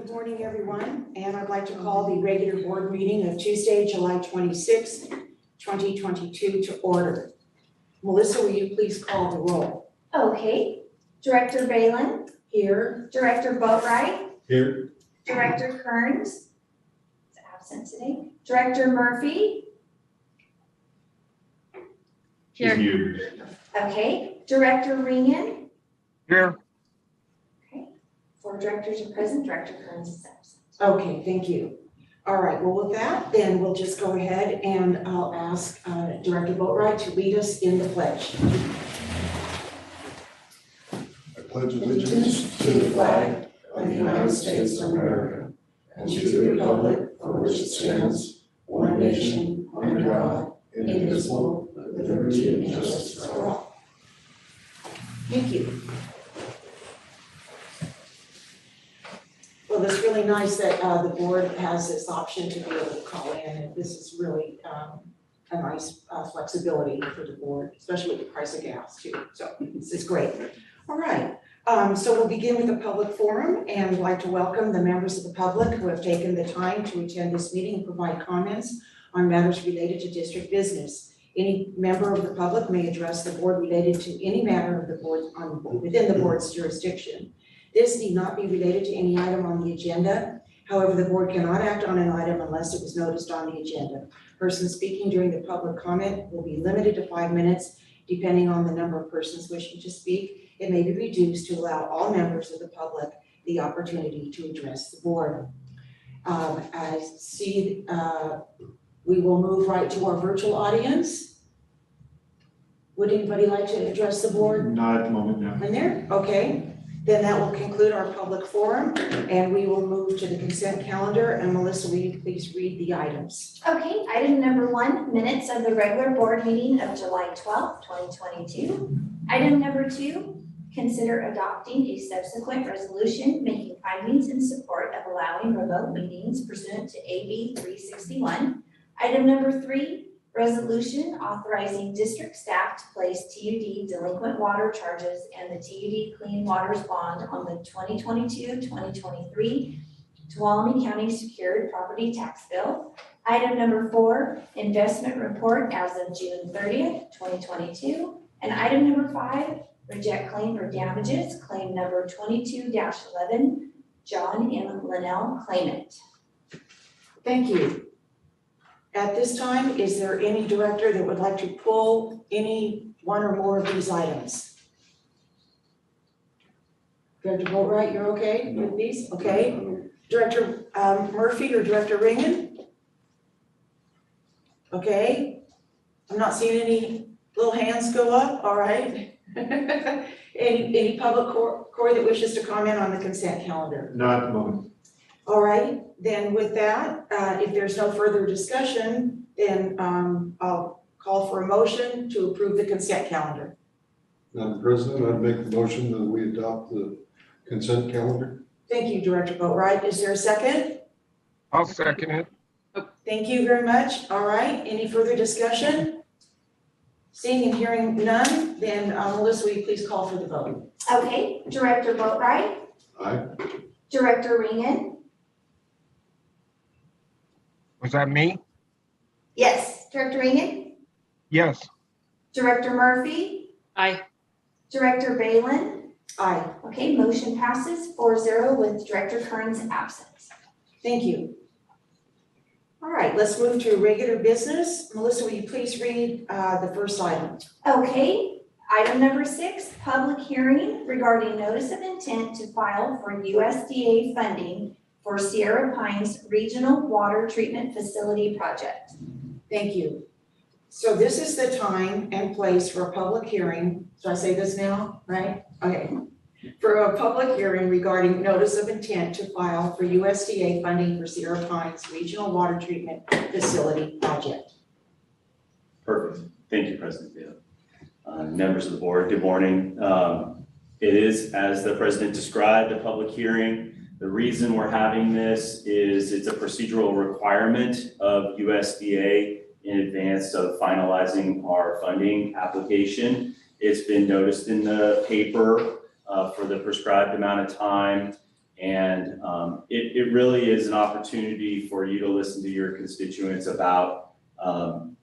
Good morning, everyone, and I'd like to call the regular board meeting of Tuesday, July 26, 2022 to order. Melissa, will you please call the roll? Okay. Director Balin? Here. Director Boatwright? Here. Director Kearns? Is absent today. Director Murphy? Here. Okay. Director Ringen? Here. Okay. 4 directors are present. Director Kearns is absent. Okay, thank you. All right, well, with that, then we'll just go ahead and I'll ask Director Boatwright to lead us in the pledge. I pledge allegiance to the flag of the United States of America and to the republic for which it stands, one nation, under God, indivisible, with liberty and justice for all. Thank you. Well, it's really nice that the board has this option to be able to call in, and this is really a nice flexibility for the board, especially with the price of gas too. So this is great. All right, so we'll begin with the public forum, and I'd like to welcome the members of the public who have taken the time to attend this meeting and provide comments on matters related to district business. Any member of the public may address the board related to any matter of the board within the board's jurisdiction. This need not be related to any item on the agenda. However, the board cannot act on an item unless it was noticed on the agenda. Persons speaking during the public comment will be limited to 5 minutes, depending on the number of persons wishing to speak. It may be reduced to allow all members of the public the opportunity to address the board. I see we will move right to our virtual audience. Would anybody like to address the board? Not at the moment, no. In there? Okay. Then that will conclude our public forum, and we will move to the consent calendar. And Melissa, will you please read the items? Okay. Item number 1, minutes of the regular board meeting of July 12th, 2022. Item number 2, consider adopting a subsequent resolution making findings in support of allowing remote meetings pursuant to AB 361. Item number 3, resolution authorizing district staff to place TUD delinquent water charges and the TUD Clean Waters Bond on the 2022-2023 Tuolumne County Secured Property Tax Bill. Item number 4, investment report as of June 30th, 2022. And item number 5, reject claim for damages, claim number 22-11, John M. Linnell claimant. Thank you. At this time, is there any director that would like to pull any one or more of these items? Director Boatwright, you're okay with these? Okay. Director Murphy or Director Ringen? Okay. I'm not seeing any little hands go up. All right. Any public Corey that wishes to comment on the consent calendar? Not at the moment. All right, then with that, if there's no further discussion, then I'll call for a motion to approve the consent calendar. Madam President, I'd make the motion that we adopt the consent calendar. Thank you, Director Boatwright. Is there a second? I'll second it. Thank you very much. All right, any further discussion? Seeing and hearing none, then Melissa, will you please call for the vote? Okay. Director Boatwright? Aye. Director Ringen? Was that me? Yes. Director Ringen? Yes. Director Murphy? Aye. Director Balin? Aye, Okay, motion passes 4-0 with Director Kearns absent. thank you. All right, let's move to regular business. Melissa, will you please read the first item? Okay, item number 6, public hearing regarding notice of intent to file for USDA funding for Sierra Pines Regional Water Treatment Facility Project. Thank you. So this is the time and place for a public hearing. Should I say this now, right? Okay. For a public hearing regarding notice of intent to file for USDA funding for Sierra Pines Regional Water Treatment Facility Project. Perfect. Thank you, President Villa. Members of the board, good morning. It is, as the president described, a public hearing. The reason we're having this is it's a procedural requirement of USDA in advance of finalizing our funding application. It's been noticed in the paper for the prescribed amount of time, And it really is an opportunity for you to listen to your constituents about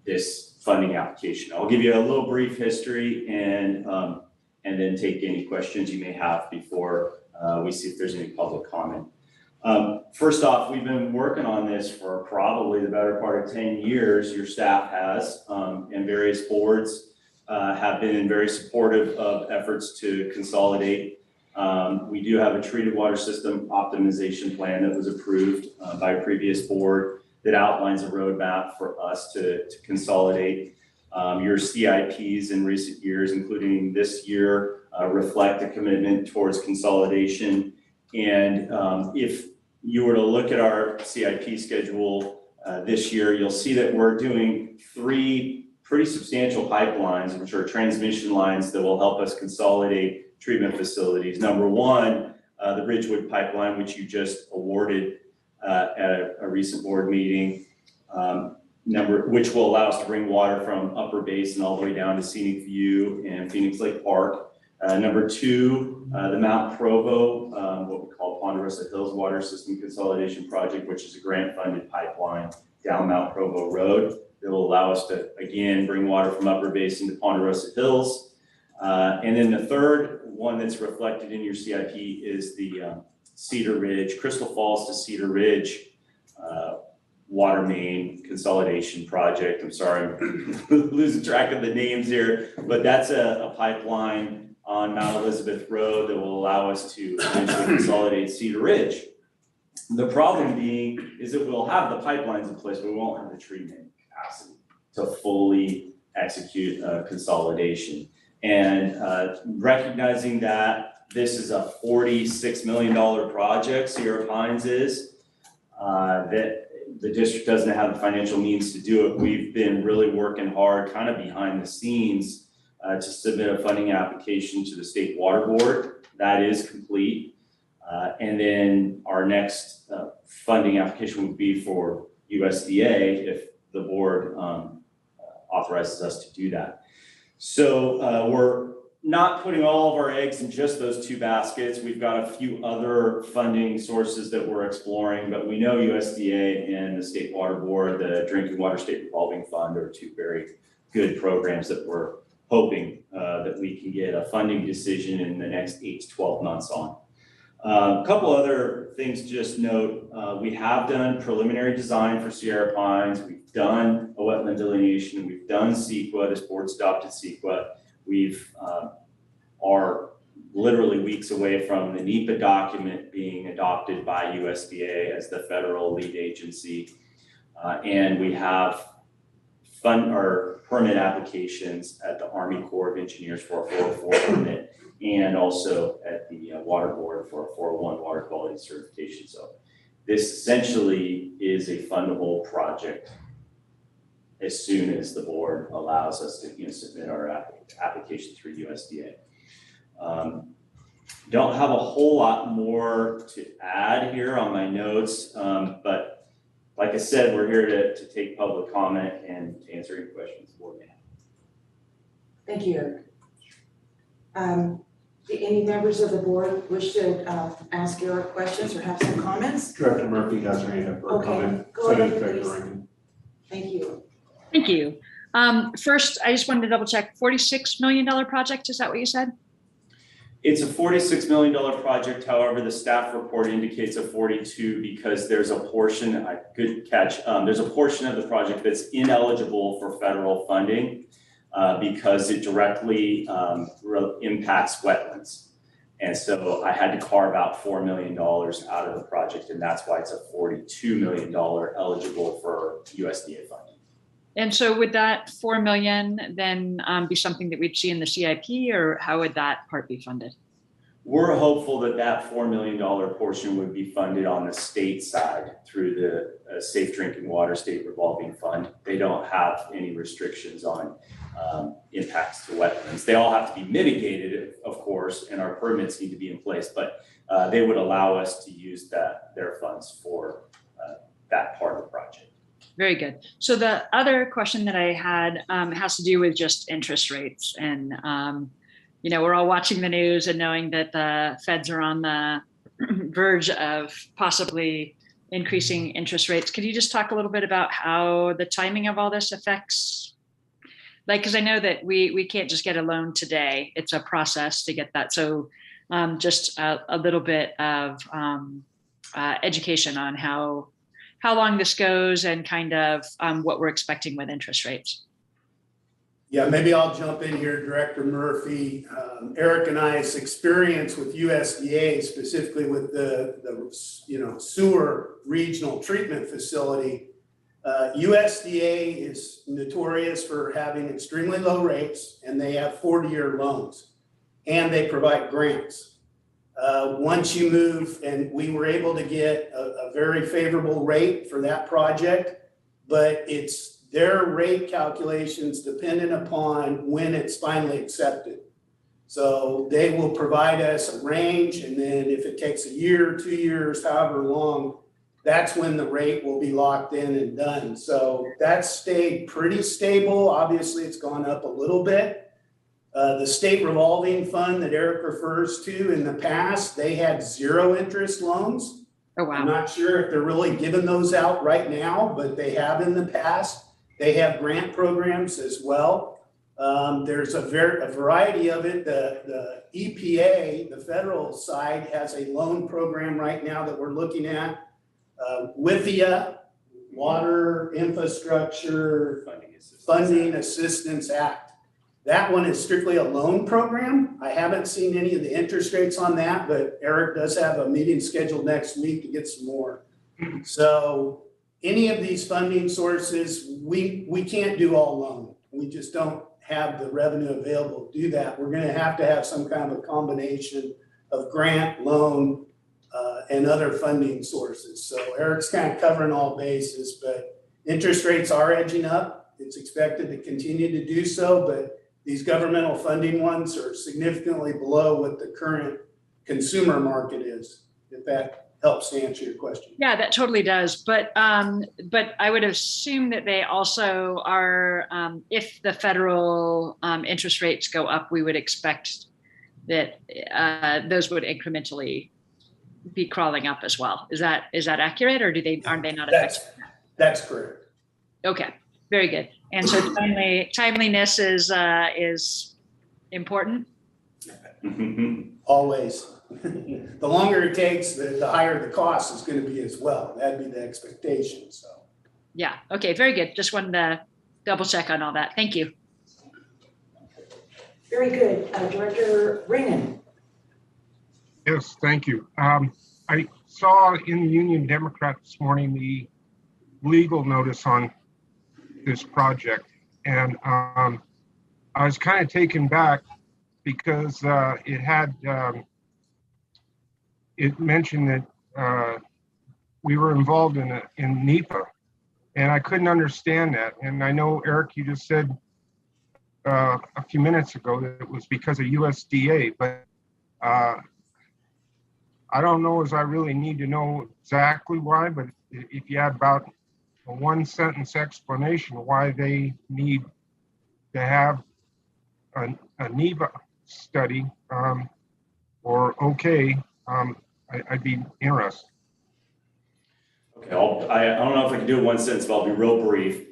this funding application. I'll give you a little brief history and then take any questions you may have before we see if there's any public comment. First off, we've been working on this for probably the better part of 10 years. Your staff has, and various boards have been very supportive of efforts to consolidate. We do have a treated water system optimization plan that was approved by a previous board that outlines a roadmap for us to consolidate. Your CIPs in recent years, including this year, reflect a commitment towards consolidation. And if you were to look at our CIP schedule this year, you'll see that we're doing 3 pretty substantial pipelines, which are transmission lines that will help us consolidate treatment facilities. Number 1, the Ridgewood pipeline, which you just awarded at a recent board meeting, which will allow us to bring water from Upper Basin all the way down to Scenic View and Phoenix Lake Park. Number 2, the Mount Provo, what we call Ponderosa Hills Water System Consolidation Project, which is a grant-funded pipeline down Mount Provo Road that will allow us to, again, bring water from Upper Basin to Ponderosa Hills. And then the third one that's reflected in your CIP is the Cedar Ridge, Crystal Falls to Cedar Ridge water main consolidation project. I'm sorry, I'm losing track of the names here, but that's a pipeline on Mount Elizabeth Road that will allow us to eventually consolidate Cedar Ridge. The problem being is that we'll have the pipelines in place, but we won't have the treatment capacity to fully execute consolidation. And recognizing that this is a $46 million project, Sierra Pines is, that the district doesn't have the financial means to do it. We've been really working hard kind of behind the scenes to submit a funding application to the State Water Board. That is complete. And then our next funding application would be for USDA if the board authorizes us to do that. So we're not putting all of our eggs in just those 2 baskets. We've got a few other funding sources that we're exploring, but we know USDA and the State Water Board, the Drinking Water State Revolving Fund, are 2 very good programs that we're hoping that we can get a funding decision in the next 8 to 12 months on. A couple other things to just note. We have done preliminary design for Sierra Pines. We've done a wetland delineation. We've done CEQA. This board's adopted CEQA. We've are literally weeks away from the NEPA document being adopted by USDA as the federal lead agency. And we have permit applications at the Army Corps of Engineers for a 404 permit, and also at the Water Board for a 401 water quality certification. So this essentially is a fundable project as soon as the board allows us to submit our application through USDA. Don't have a whole lot more to add here on my notes, but like I said, we're here to take public comment and to answer any questions the board may have. Thank you, Eric. Do any members of the board wish to ask Eric questions or have some comments? Director Murphy has her hand up for a Okay, comment. go ahead, Senate Director please. Rankin. Thank you. Thank you. First, I just wanted to double check, $46 million project, is that what you said? It's a $46 million project. However, the staff report indicates a 42 because there's a portion, good catch, there's a portion of the project that's ineligible for federal funding because it directly impacts wetlands. And so I had to carve out $4 million out of the project, and that's why it's a $42 million eligible for USDA funding. And so would that 4 million then be something that we'd see in the CIP, or how would that part be funded? We're hopeful that that $4 million portion would be funded on the state side through the Safe Drinking Water State Revolving Fund. They don't have any restrictions on impacts to wetlands. They all have to be mitigated, of course, and our permits need to be in place, but they would allow us to use their funds for that part of the project. Very good. So the other question that I had has to do with just interest rates. And, we're all watching the news and knowing that the feds are on the verge of possibly increasing interest rates. Could you just talk a little bit about how the timing of all this affects? Like, because I know that we can't just get a loan today. It's a process to get that. So just a little bit of education on how long this goes and kind of what we're expecting with interest rates. Yeah, maybe I'll jump in here, Director Murphy. Eric and I's experience with USDA, specifically with the sewer regional treatment facility. USDA is notorious for having extremely low rates, and they have 40-year loans, and they provide grants. Once you move, and we were able to get a very favorable rate for that project, but it's their rate calculations dependent upon when it's finally accepted. So they will provide us a range, and then if it takes a year, 2 years, however long, that's when the rate will be locked in and done. So that's stayed pretty stable. Obviously, it's gone up a little bit. The state revolving fund that Eric refers to in the past, they had 0 interest loans. Oh, wow. I'm not sure if they're really giving those out right now, but they have in the past. They have grant programs as well. There's a variety of it. The EPA, the federal side, has a loan program right now that we're looking at. WIFIA, Water Infrastructure Funding Assistance Act. That one is strictly a loan program. I haven't seen any of the interest rates on that, but Eric does have a meeting scheduled next week to get some more. So any of these funding sources, we can't do all loan. We just don't have the revenue available to do that. We're going to have some kind of a combination of grant, loan, and other funding sources. So Eric's kind of covering all bases, but interest rates are edging up. It's expected to continue to do so, but these governmental funding ones are significantly below what the current consumer market is, if that helps to answer your question. Yeah, that totally does. But I would assume that they also are, if the federal interest rates go up, we would expect that those would incrementally be crawling up as well. Is that accurate, or aren't they not affected? That's correct. Okay, very good. And so timeliness is important. Always. The longer it takes, the higher the cost is going to be as well. That'd be the expectation. So. Yeah. Okay. Very good. Just wanted to double check on all that. Thank you. Very good. Director Ringen. Yes, thank you. I saw in the Union Democrat this morning the legal notice on this project, and I was kind of taken back because it had it mentioned that we were involved in NEPA, and I couldn't understand that. And I know, Eric, you just said a few minutes ago that it was because of USDA, but I don't know as I really need to know exactly why, but if you had about a 1-sentence explanation why they need to have a NEPA study I'd be interested. Okay, I don't know if I can do it 1 sentence, but I'll be real brief.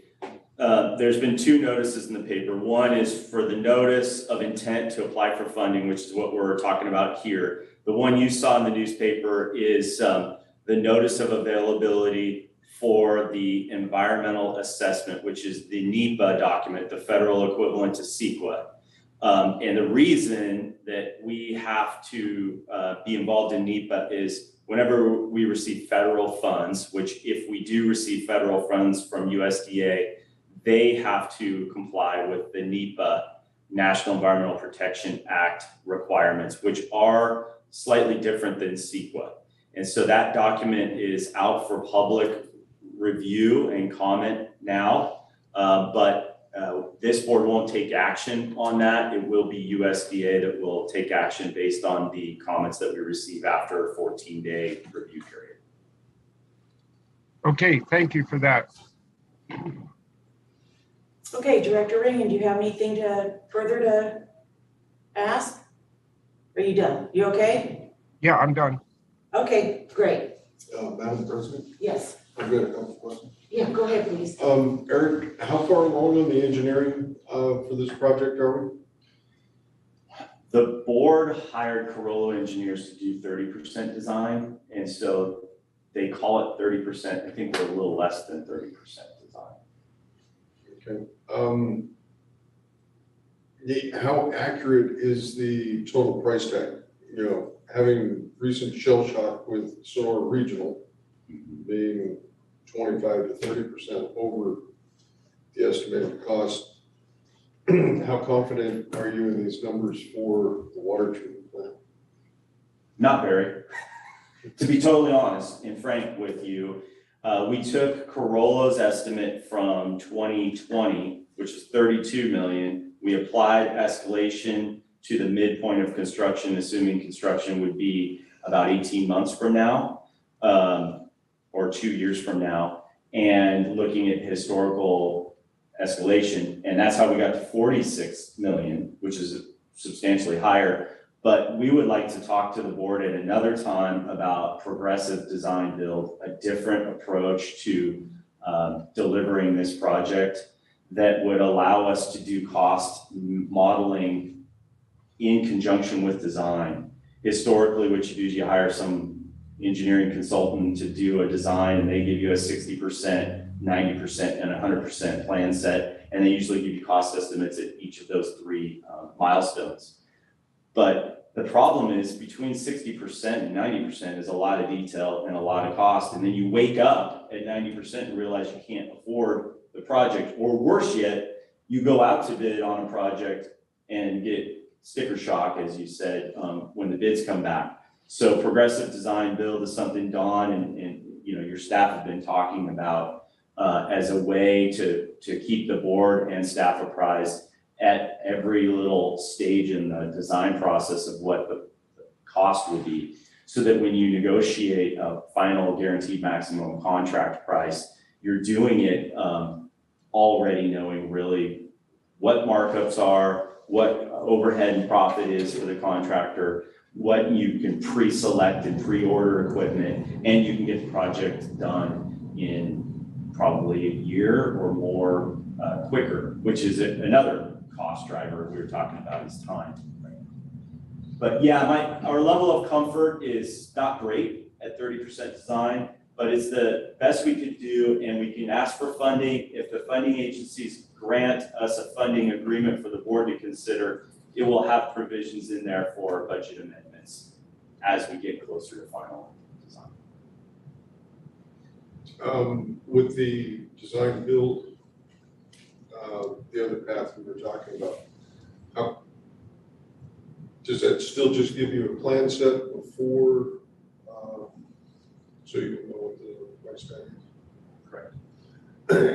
There's been 2 notices in the paper. One is for the notice of intent to apply for funding, which is what we're talking about here. The one you saw in the newspaper is the notice of availability for the environmental assessment, which is the NEPA document, the federal equivalent to CEQA. And the reason that we have to be involved in NEPA is whenever we receive federal funds, which if we do receive federal funds from USDA, they have to comply with the NEPA, National Environmental Protection Act requirements, which are slightly different than CEQA. And so that document is out for public review and comment now, but this board won't take action on that. It will be USDA that will take action based on the comments that we receive after a 14-day review period. Okay, thank you for that. Okay, Director Ringen, do you have anything further to ask? Are you done? You okay? Yeah, I'm done. Okay, great, Madam President, yes. I've got a couple questions. Yeah, go ahead, please. Eric, how far along on the engineering, for this project are we? The board hired Corolla engineers to do 30% design, and so they call it 30%. I think we're a little less than 30% design. Okay. How accurate is the total price tag? You know, having recent shell shock with Sedora Regional being 25 to 30% over the estimated cost. How confident are you in these numbers for the water treatment plant? Not very. To be totally honest and frank with you, we took Corolla's estimate from 2020, which is 32 million. We applied escalation to the midpoint of construction, assuming construction would be about 18 months from now, or 2 years from now, and looking at historical escalation. And that's how we got to 46 million, which is substantially higher. But we would like to talk to the board at another time about progressive design build, a different approach to delivering this project that would allow us to do cost modeling in conjunction with design. Historically, what you do is you hire some engineering consultant to do a design, and they give you a 60%, 90%, and 100% plan set, and they usually give you cost estimates at each of those three milestones. But the problem is between 60% and 90% is a lot of detail and a lot of cost, and then you wake up at 90% and realize you can't afford the project, or worse yet, you go out to bid on a project and get sticker shock, as you said, when the bids come back. So progressive design build is something Dawn and you know your staff have been talking about as a way to keep the board and staff apprised at every little stage in the design process of what the cost will be, so that when you negotiate a final guaranteed maximum contract price, you're doing it already knowing really what markups are, what overhead and profit is for the contractor, what you can pre-select and pre-order equipment, and you can get the project done in probably a year or more quicker, which is another cost driver we were talking about is time. But yeah, our level of comfort is not great at 30% design, but it's the best we could do, and we can ask for funding. If the funding agencies grant us a funding agreement for the board to consider, it will have provisions in there for budget amendments as we get closer to final design. With the design build, the other path we were talking about, does that still just give you a plan set before, so you can know what the price tag is? Correct.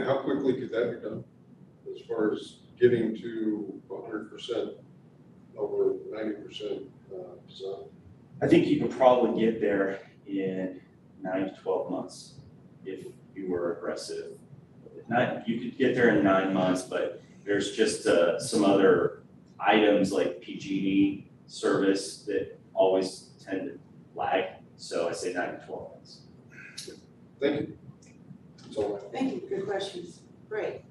How quickly could that be done as far as getting to 100% over 90% design? I think you could probably get there in 9 to 12 months if you were aggressive. You could get there in 9 months, but there's just some other items like PG&E service that always tend to lag. So I say 9 to 12 months. Thank you. That's all I have. Thank you, good questions, great.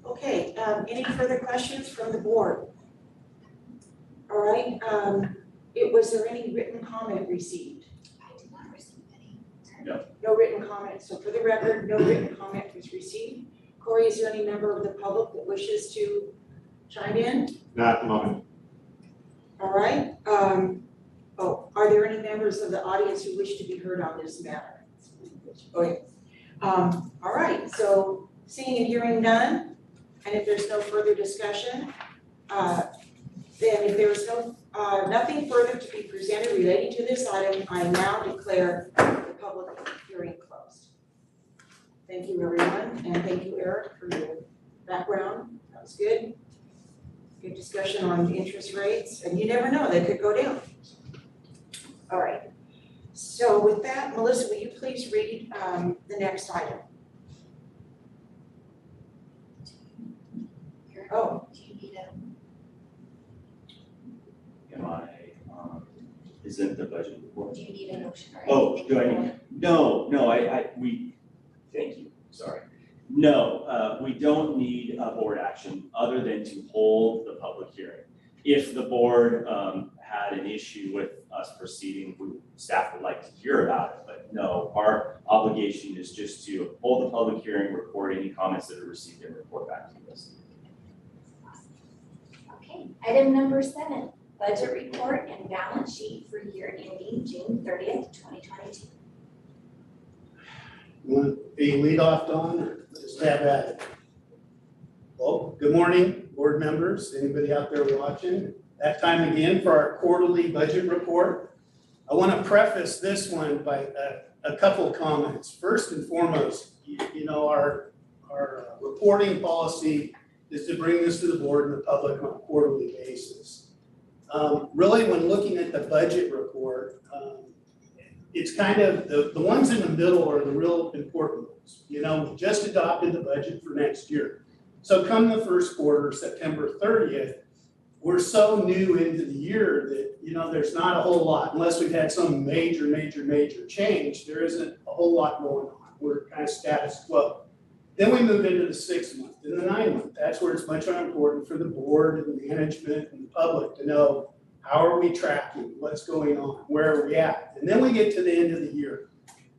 Okay, any further questions from the board? All right, was there any written comment received? I did not receive any. No written comment, so for the record, no written comment was received. Corey, is there any member of the public that wishes to chime in? Not at the moment. All right, are there any members of the audience who wish to be heard on this matter? Okay, all right, so seeing and hearing none, and if there's no further discussion, then if there is nothing further to be presented relating to this item, I now declare the public hearing closed. Thank you, everyone, and thank you, Eric, for your background. That was good. Good discussion on interest rates, and you never know, they could go down. All right. So with that, Melissa, will you please read the next item? Oh. Do you need a Am I, Isn't the budget report? Do you need a motion or Oh, anything? do I need? No, thank you, sorry. No, we don't need a board action other than to hold the public hearing. If the board had an issue with us proceeding, staff would like to hear about it, but no, our obligation is just to hold the public hearing, record any comments that are received and report back to us. Okay, item number 7, budget report and balance sheet for year ending June 30th, 2022. You want a lead off, Don, or just have at it? Well, good morning, board members, anybody out there watching. That time again for our quarterly budget report. I want to preface this one by a couple comments. First and foremost, you know, our reporting policy is to bring this to the board and the public on a quarterly basis. Really, when looking at the budget report, it's kind of, the ones in the middle are the real important ones. You know, we just adopted the budget for next year. So come the first quarter, September 30th, we're so new into the year that, you know, there's not a whole lot, unless we've had some major change, there isn't a whole lot going on. We're kind of status quo. Then we move into the 6th month and the 9th month. That's where it's much more important for the board and the management and the public to know how are we tracking, what's going on, where are we at? And then we get to the end of the year.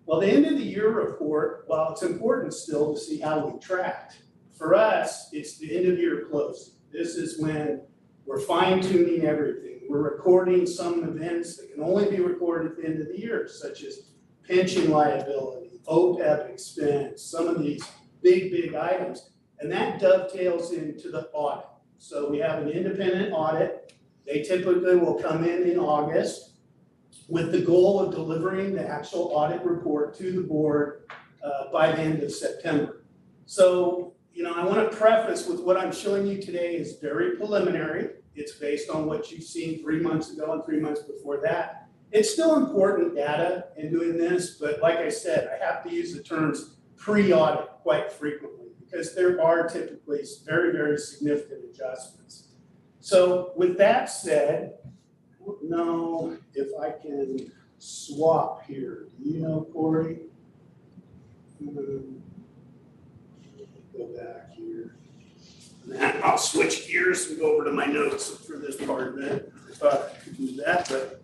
Well, the end of the year report, while it's important still to see how we tracked, for us, it's the end of year close. This is when we're fine tuning everything. We're recording some events that can only be recorded at the end of the year, such as pension liability, OPEB expense, some of these big items. And that dovetails into the audit. So we have an independent audit. They typically will come in August with the goal of delivering the actual audit report to the board by the end of September. So, you know, I want to preface with what I'm showing you today is very preliminary. It's based on what you've seen 3 months ago and 3 months before that. It's still important data in doing this, but like I said, I have to use the terms pre-audit quite frequently because there are typically very significant adjustments. So with that said, I don't know if I can swap here. Do you know, Corey? Go back here. And I'll switch gears and go over to my notes for this part of it. I thought I could do that, but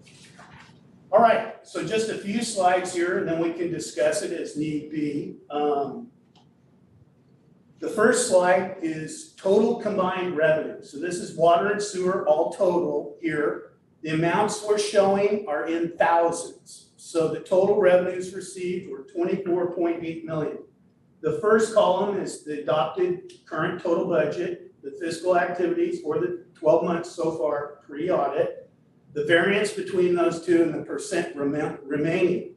all right. So just a few slides here, and then we can discuss it as need be. The first slide is total combined revenue. So this is water and sewer, all total here. The amounts we're showing are in thousands. So the total revenues received were $24.8 million. The first column is the adopted current total budget, the fiscal activities for the 12 months so far pre-audit, the variance between those two and the percent remaining.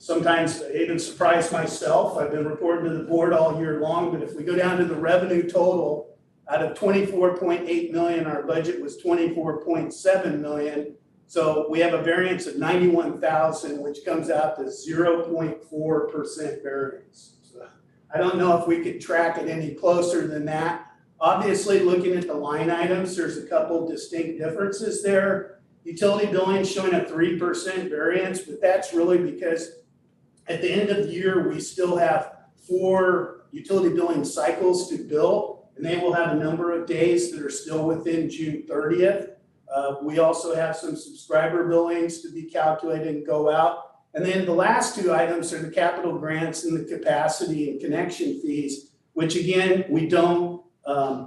Sometimes I even surprise myself. I've been reporting to the board all year long, but if we go down to the revenue total, out of 24.8 million, our budget was 24.7 million. So we have a variance of 91,000, which comes out to 0.4% variance. So I don't know if we could track it any closer than that. Obviously, looking at the line items, there's a couple distinct differences there. Utility billing showing a 3% variance, but that's really because at the end of the year, we still have 4 utility billing cycles to bill, and they will have a number of days that are still within June 30th. We also have some subscriber billings to be calculated and go out. And then the last 2 items are the capital grants and the capacity and connection fees, which again, we don't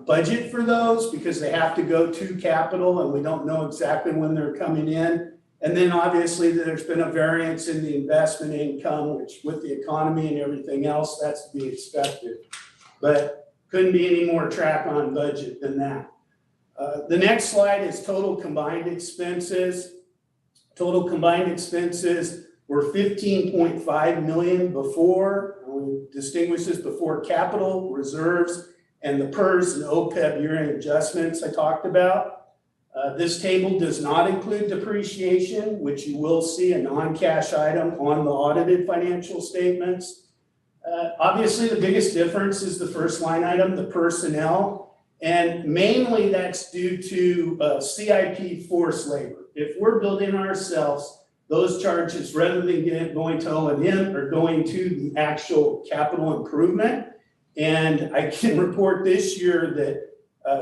budget for those because they have to go to capital and we don't know exactly when they're coming in. And then obviously there's been a variance in the investment income, which with the economy and everything else, that's to be expected. But couldn't be any more track on budget than that. The next slide is total combined expenses. Total combined expenses were 15.5 million before. We distinguish this before capital, reserves, and the PERS and OPEB year-end adjustments I talked about. This table does not include depreciation, which you will see a non-cash item on the audited financial statements. Obviously, the biggest difference is the first line item, the personnel, and mainly that's due to CIP forced labor. if we're building ourselves, those charges, rather than going to O&M, are going to the actual capital improvement. And I can report this year that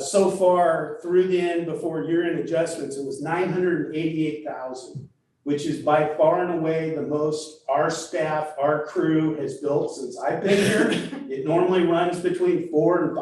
so far through the end, before year-end adjustments, it was $988,000, which is by far and away the most our staff, our crew has built since I've been here. It normally runs between $400,000 and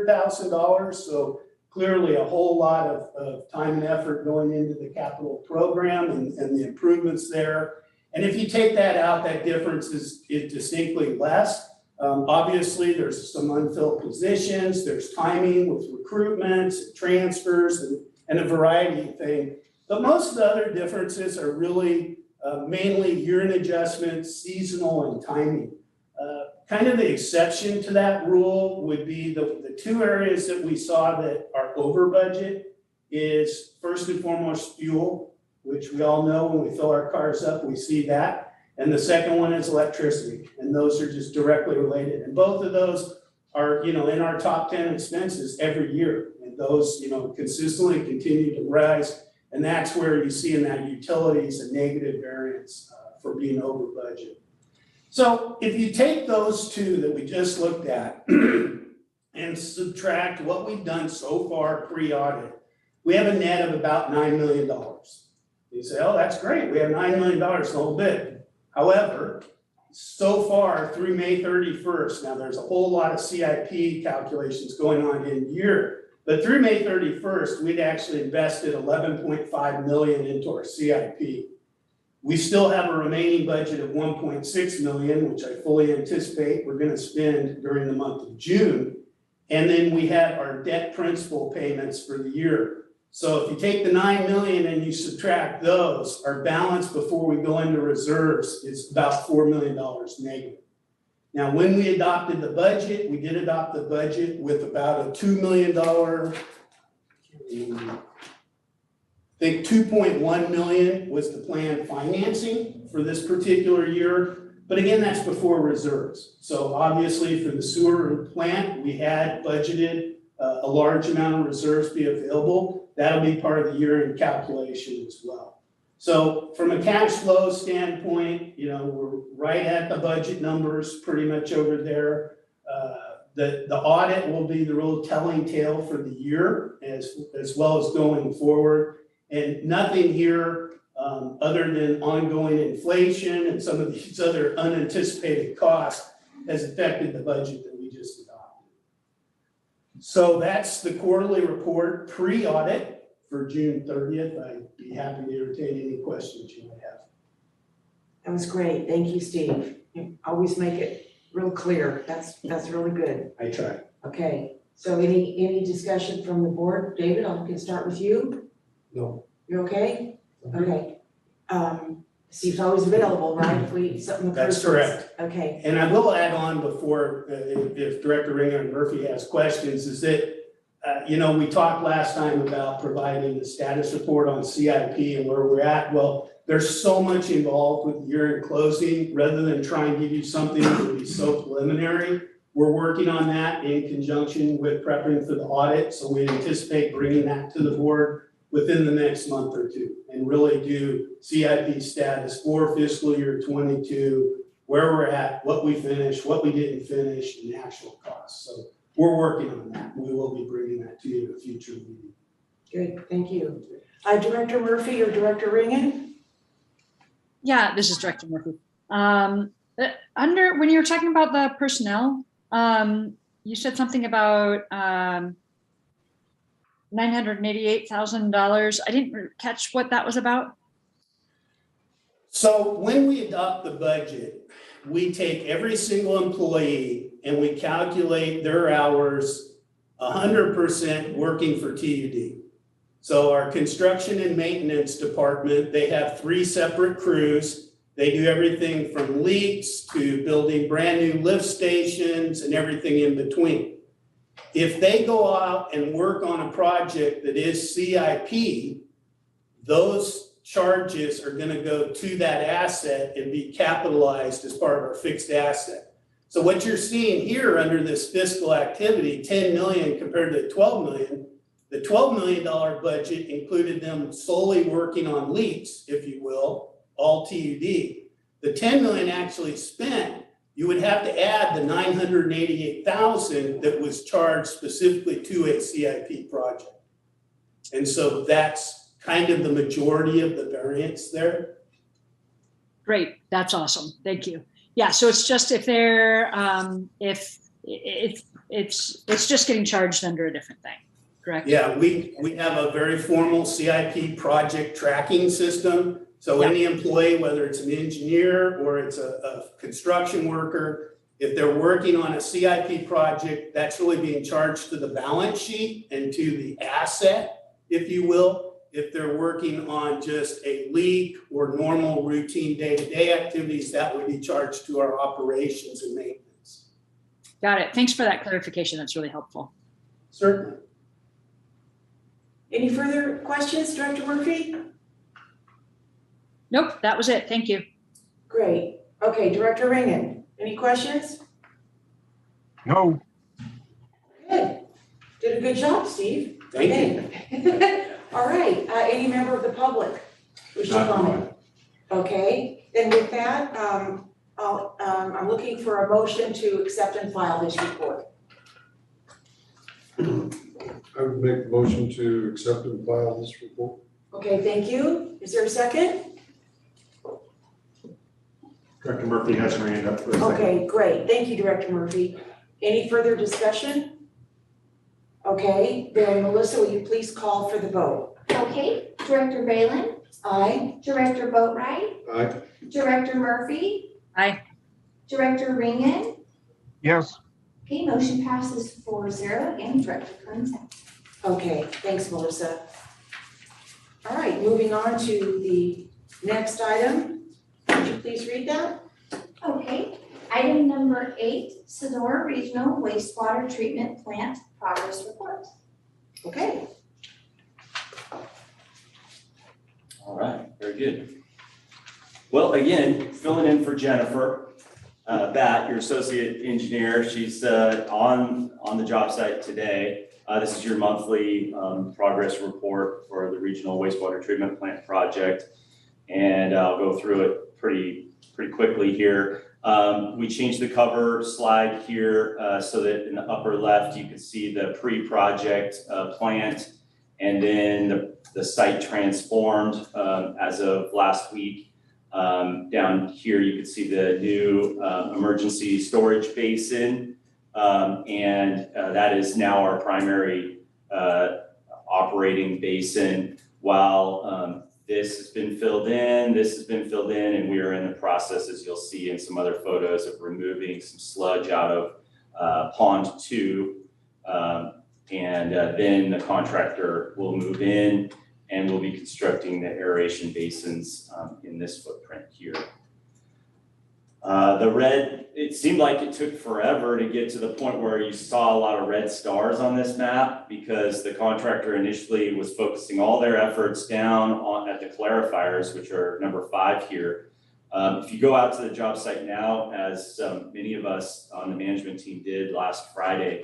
$500,000. So clearly a whole lot of time and effort going into the capital program and the improvements there. And if you take that out, that difference is distinctly less. Obviously, there's some unfilled positions, there's timing with recruitments, transfers, and a variety of things. But most of the other differences are really mainly year-end adjustments, seasonal, and timing. Kind of the exception to that rule would be the two areas that we saw that are over budget is first and foremost fuel, which we all know when we fill our cars up, we see that. And the second one is electricity, and those are just directly related. And both of those are, in our top 10 expenses every year. And those, consistently continue to rise. And that's where you see in that utilities a negative variance for being over budget. So if you take those two that we just looked at and subtract what we've done so far pre-audit, we have a net of about $9 million. You say, oh, that's great. We have $9 million, a little bit. However, so far through May 31st, now there's a whole lot of CIP calculations going on in year, but through May 31st, we'd actually invested $11.5 million into our CIP. We still have a remaining budget of $1.6 million, which I fully anticipate we're going to spend during the month of June. And then we have our debt principal payments for the year. So if you take the $9 million and you subtract those, our balance before we go into reserves is about $4 million negative. Now, when we adopted the budget, we did adopt the budget with about a $2 million, I think 2.1 million was the planned financing for this particular year. But again, that's before reserves. So obviously for the sewer plant, we had budgeted a large amount of reserves be available. That'll be part of the year-end calculation as well. So from a cash flow standpoint, we're right at the budget numbers pretty much over there. The audit will be the real telling tale for the year as well as going forward. And nothing here other than ongoing inflation and some of these other unanticipated costs has affected the budget that we just adopted. So that's the quarterly report pre-audit for June 30th. I'd be happy to entertain any questions you might have. That was great. Thank you, Steve. You always make it real clear. That's really good. I try. Okay, so any discussion from the board? David, I can start with you. No. You okay? Okay. Steve's always available, right? If something occurs. That's correct. Okay. And I will add on before, if Director Ringer and Murphy has questions, is that, we talked last time about providing the status report on CIP and where we're at. Well, there's so much involved with year-end closing. Rather than try and give you something that would be so preliminary, we're working on that in conjunction with prepping for the audit. So we anticipate bringing that to the board within the next month or two and really do CIP status for fiscal year 22, where we're at, what we finished, what we didn't finish, and the actual costs. So we're working on that. We will be bringing that to you in a future meeting. Good, thank you. Director Murphy or Director Ringen? Yeah, this is Director Murphy. When you were talking about the personnel, you said something about $988,000. I didn't catch what that was about. So when we adopt the budget, we take every single employee and we calculate their hours 100% working for TUD. So our construction and maintenance department, they have 3 separate crews. They do everything from leaks to building brand new lift stations and everything in between. If they go out and work on a project that is CIP, those charges are going to go to that asset and be capitalized as part of our fixed asset. So what you're seeing here under this fiscal activity, 10 million compared to 12 million, The $12 million budget included them solely working on leaks, if you will, all TUD. The 10 million actually spent, you would have to add the 988,000 that was charged specifically to a CIP project. And so that's kind of the majority of the variance there. Great, that's awesome, thank you. Yeah, so it's just if they're, if it's just getting charged under a different thing, correct? Yeah, we have a very formal CIP project tracking system. So any employee, whether it's an engineer or it's a construction worker, if they're working on a CIP project, that's really being charged to the balance sheet and to the asset, if you will. If they're working on just a leak or normal routine day-to-day activities, that would be charged to our operations and maintenance. Got it, thanks for that clarification, that's really helpful. Certainly. Any further questions, Director Murphy? Nope, that was it, thank you. Great. Okay, Director Ringen, any questions? No, Good. Did a good job, Steve. Thank you. All right, any member of the public wish to comment? Okay, then with that, I'm looking for a motion to accept and file this report. I would make the motion to accept and file this report. Okay, thank you. Is there a second? Director Murphy has her hand up for a second. Okay, great. Thank you, Director Murphy. Any further discussion? Okay, then Melissa, will you please call for the vote? Okay, Director Balin, Aye. Director Boatright, Aye. Director Murphy. Aye. Director Ringen. yes, Okay, motion passes 4-0. Again, Director Kern's absent. Okay, thanks, Melissa. All right, moving on to the next item. Would you please read that? Okay, item number 8, Sedora Regional Wastewater Treatment Plant Progress Report. Okay. All right, very good. Well, again, filling in for Jennifer Batt, your associate engineer. She's on the job site today. This is your monthly progress report for the regional wastewater treatment plant project. And I'll go through it pretty quickly here. We changed the cover slide here so that in the upper left, you can see the pre-project plant, and then the site transformed as of last week. Down here, you can see the new emergency storage basin, and that is now our primary operating basin. While this has been filled in, and we are in the process, as you'll see in some other photos, of removing some sludge out of Pond 2. And then the contractor will move in and we'll be constructing the aeration basins in this footprint here. The red, it seemed like it took forever to get to the point where you saw a lot of red stars on this map, because the contractor initially was focusing all their efforts down at the clarifiers, which are number 5 here. If you go out to the job site now, as many of us on the management team did last Friday,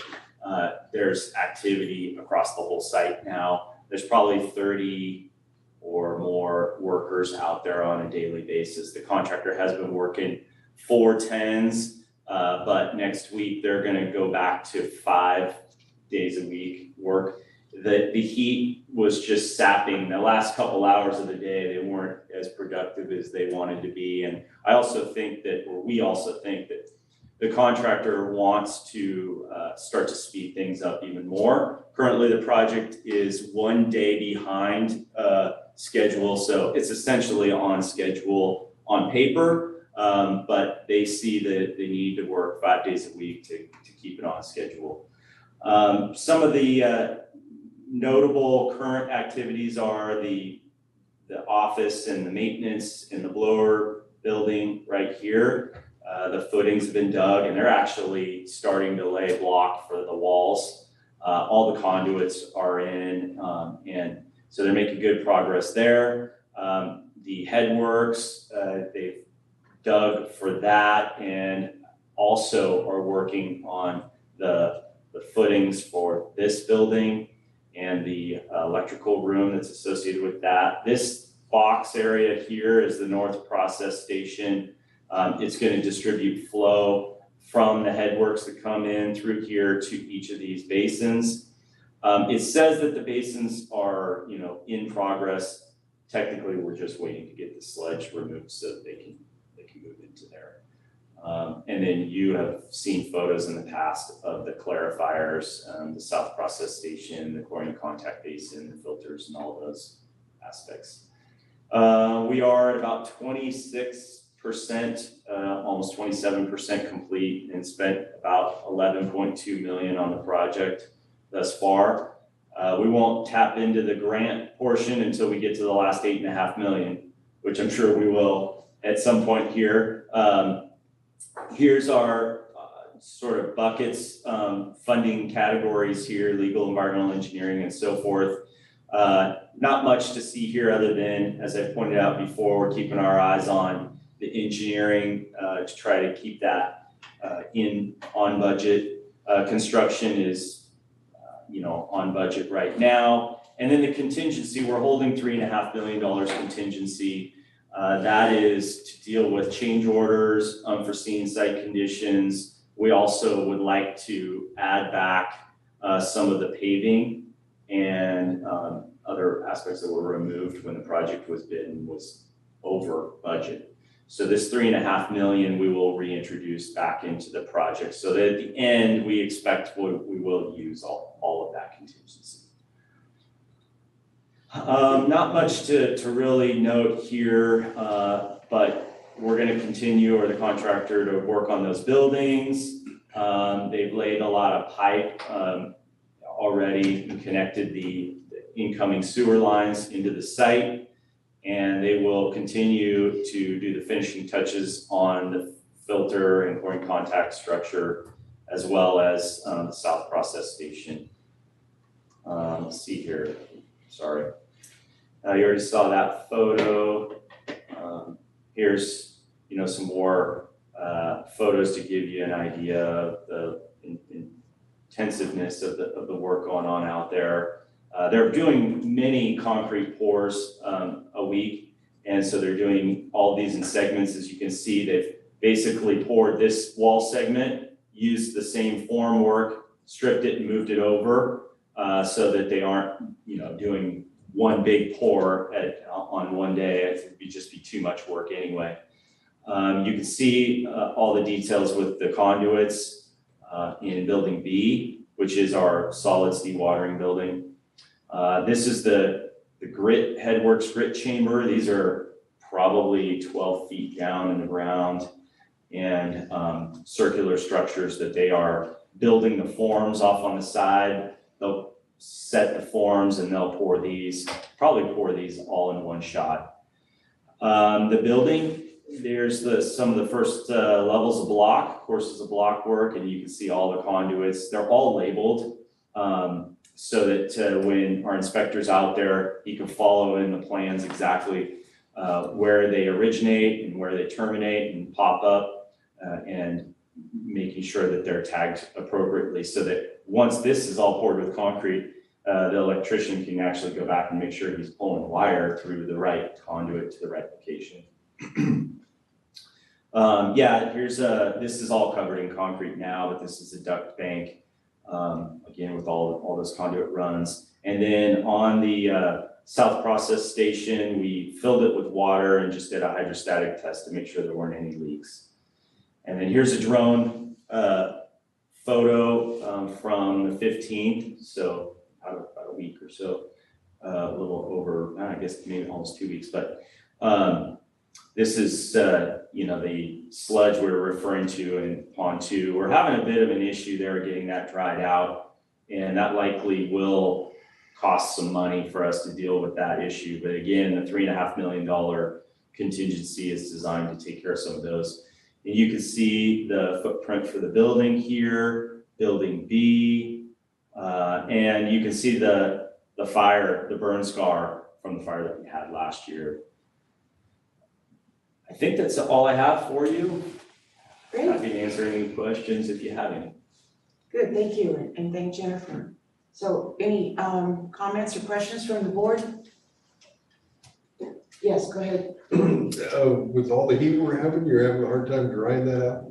there's activity across the whole site now. There's probably 30 or more workers out there on a daily basis. The contractor has been working 4 10s, but next week they're gonna go back to 5 days a week work. The heat was just sapping the last couple hours of the day. They weren't as productive as they wanted to be. And I also think that, or we also think that, the contractor wants to start to speed things up even more. Currently, the project is 1 day behind schedule, so it's essentially on schedule on paper, but they see that they need to work 5 days a week to keep it on schedule. Some of the notable current activities are the office and the maintenance in the blower building right here. The footings have been dug and they're actually starting to lay block for the walls. All the conduits are in, and so they're making good progress there. The headworks, they've dug for that and also are working on the footings for this building. and the electrical room that's associated with that. This box area here is the north process station. It's going to distribute flow from the headworks that come in through here to each of these basins. It says that the basins are, in progress. Technically, we're just waiting to get the sludge removed so that they can move into there. And then you have seen photos in the past of the clarifiers, the south process station, the chlorine contact basin, the filters, and all those aspects. We are at about 26%, almost 27% complete, and spent about 11.2 million on the project thus far. We won't tap into the grant portion until we get to the last 8.5 million, which I'm sure we will at some point here. Here's our sort of buckets, funding categories here, legal, environmental engineering, and so forth. Not much to see here other than, as I pointed out before, we're keeping our eyes on the engineering to try to keep that on budget. Construction is on budget right now. And then the contingency, we're holding $3.5 million contingency. That is to deal with change orders, unforeseen site conditions. We also would like to add back some of the paving and other aspects that were removed when the project was bid and was over budget. So this $3.5 million we will reintroduce back into the project so that at the end we expect we will use all of that contingency. Not much to really note here, but we're going to continue, or the contractor, to work on those buildings. They've laid a lot of pipe already and connected the incoming sewer lines into the site. And they will continue to do the finishing touches on the filter and chlorine contact structure, as well as the south process station. Let's see here, sorry. You already saw that photo. Here's some more photos to give you an idea of the intensiveness of the work going on out there. They're doing many concrete pours a week, and so they're doing all these in segments. As you can see, they've basically poured this wall segment, used the same form work, stripped it and moved it over so that they aren't doing one big pour on one day. It would just be too much work anyway. You can see all the details with the conduits in building B, which is our solids dewatering building. This is the grit, headworks grit chamber. These are probably 12 feet down in the ground, and circular structures that they are building the forms off on the side. They'll set the forms and they'll probably pour these all in one shot. The building, there's some of the first levels of block, courses of block work, and you can see all the conduits. They're all labeled. So that when our inspector's out there, he can follow in the plans exactly where they originate and where they terminate and pop up, and making sure that they're tagged appropriately so that once this is all poured with concrete, the electrician can actually go back and make sure he's pulling wire through the right conduit to the right location. This is all covered in concrete now, but this is a duct bank. Again, with all those conduit runs. And then on the south process station, we filled it with water and just did a hydrostatic test to make sure there weren't any leaks. And then here's a drone photo from the 15th, so about a week or so, a little over, I guess maybe almost 2 weeks, but this is, the sludge we're referring to in Pond 2. We're having a bit of an issue there getting that dried out, and that likely will cost some money for us to deal with that issue. But again, the $3.5 million contingency is designed to take care of some of those. And you can see the footprint for the building here, building B, and you can see the fire, the burn scar from the fire that we had last year. I think that's all I have for you. Great. Happy to answer any questions if you have any. Good, thank you, and thank Jennifer. So any comments or questions from the board? Yes, go ahead. With all the heat we're having, you're having a hard time drying that out?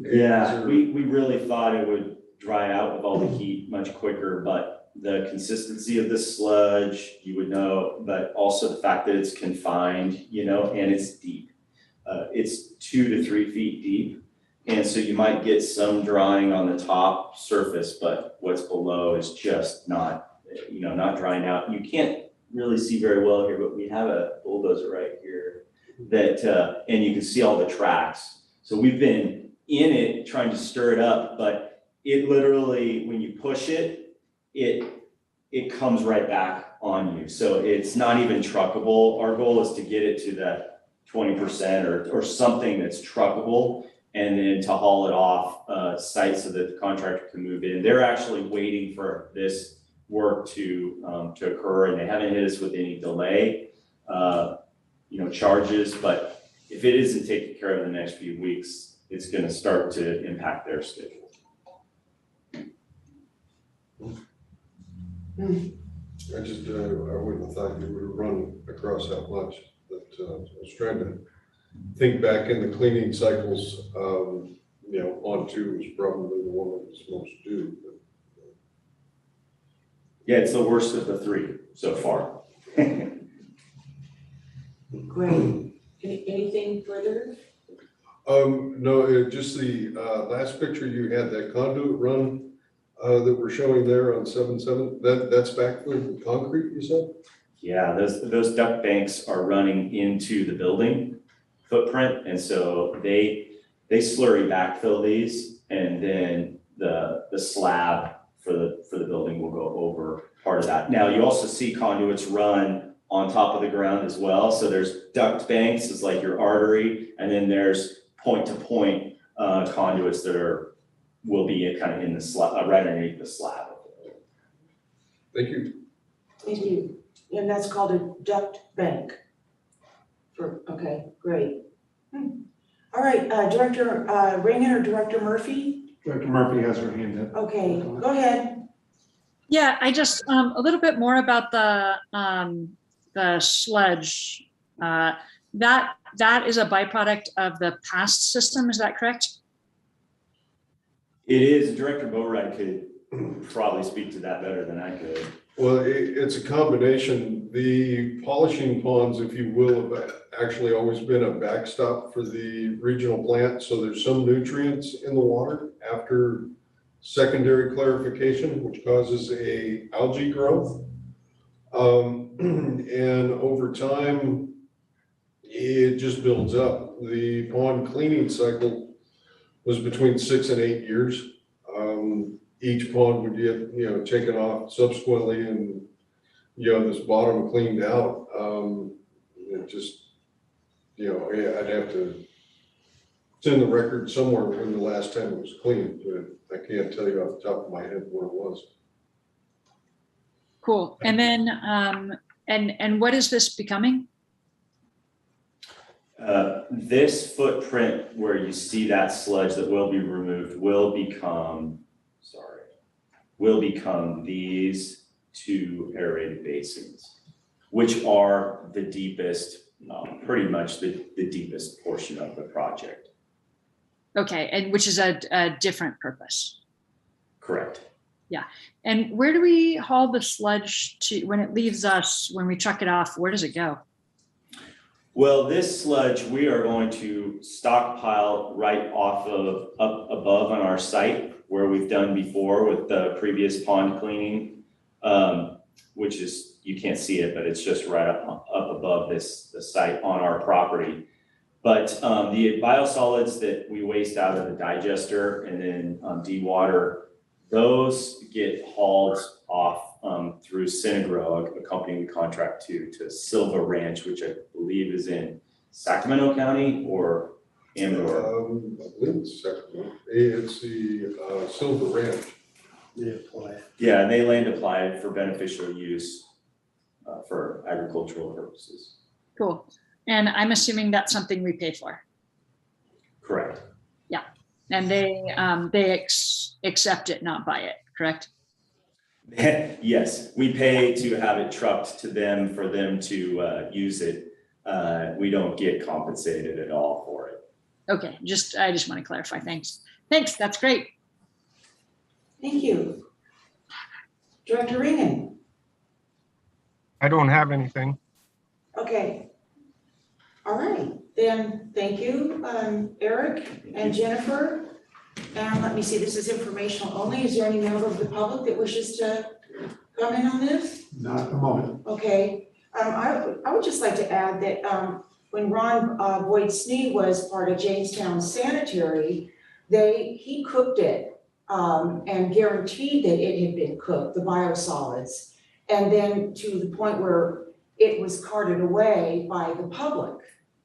Yeah, we really thought it would dry out with all the heat much quicker, but the consistency of the sludge, you would know, but also the fact that it's confined, you know, and it's deep. It's 2 to 3 feet deep. And so you might get some drying on the top surface, but what's below is just not, you know, not drying out. You can't really see very well here, but we have a bulldozer right here that, and you can see all the tracks. So we've been in it trying to stir it up, but it literally, when you push it, it comes right back on you. So it's not even truckable. Our goal is to get it to that 20% or something that's truckable, and then to haul it off site so that the contractor can move in. They're actually waiting for this work to occur, and they haven't hit us with any delay, you know, charges. But if it isn't taken care of in the next few weeks, it's going to start to impact their schedule. I just, I wouldn't have thought you would have run across that much, but I was trying to think back in the cleaning cycles, you know, pond 2 is probably the one that was most due. But, Yeah, it's the worst of the 3 so far. Great. Anything further? No, just the last picture you had, that conduit run that we're showing there on 7-7, that's backfilled with concrete, you said? Yeah, those duct banks are running into the building footprint, and so they slurry backfill these, and then the slab for the building will go over part of that. Now, you also see conduits run on top of the ground as well. So there's duct banks, is like your artery, and then there's point-to-point conduits that will be kind of in the slab, right underneath the slab. Thank you. Thank you. And that's called a duct bank. Okay, great. All right, Director Ringen or Director Murphy? Director Murphy has her hand up. Okay, go ahead. Yeah, I just, a little bit more about the sludge. That is a byproduct of the past system, is that correct? It is. Director Boatwright could probably speak to that better than I could. Well, it's a combination. The polishing ponds, if you will, have actually always been a backstop for the regional plant. So there's some nutrients in the water after secondary clarification, which causes a algae growth. And over time, it just builds up. The pond cleaning cycle was between 6 and 8 years. Each pond would get, you know, taken off subsequently, and, you know, this bottom cleaned out. It just, you know, yeah, I'd have to, it's in the record somewhere when the last time it was cleaned, but I can't tell you off the top of my head where it was. Cool. And then, and what is this becoming? This footprint where you see that sludge that will be removed will become these 2 aerated basins, which are the deepest, pretty much the deepest portion of the project. Okay, and which is a different purpose. Correct. Yeah. And where do we haul the sludge to when it leaves us, when we truck it off? Where does it go? Well, this sludge we are going to stockpile right off of up above on our site where we've done before with the previous pond cleaning, which is, you can't see it, but it's just right up above the site on our property. But the biosolids that we waste out of the digester and then dewater, those get hauled off through Synagro, a company we contract to Silva Ranch, which I believe is in Sacramento County or Amador. I believe it's Sacramento. It's the Silva Ranch. Yeah, and they land apply for beneficial use for agricultural purposes. Cool. And I'm assuming that's something we pay for. Correct. Yeah. And they accept it, not buy it. correct? Yes, we pay to have it trucked to them for them to use it. We don't get compensated at all for it. Okay, I just want to clarify. Thanks. Thanks, that's great. Thank you. Director Regan? I don't have anything. Okay. All right, then, thank you, Eric and Jennifer. And let me see, this is informational only. Is there any member of the public that wishes to comment on this? Not at the moment. Okay, I would just like to add that, when Ron Boyd Snee was part of Jamestown Sanitary, he cooked it, and guaranteed that it had been cooked, the biosolids. And then to the point where it was carted away by the public.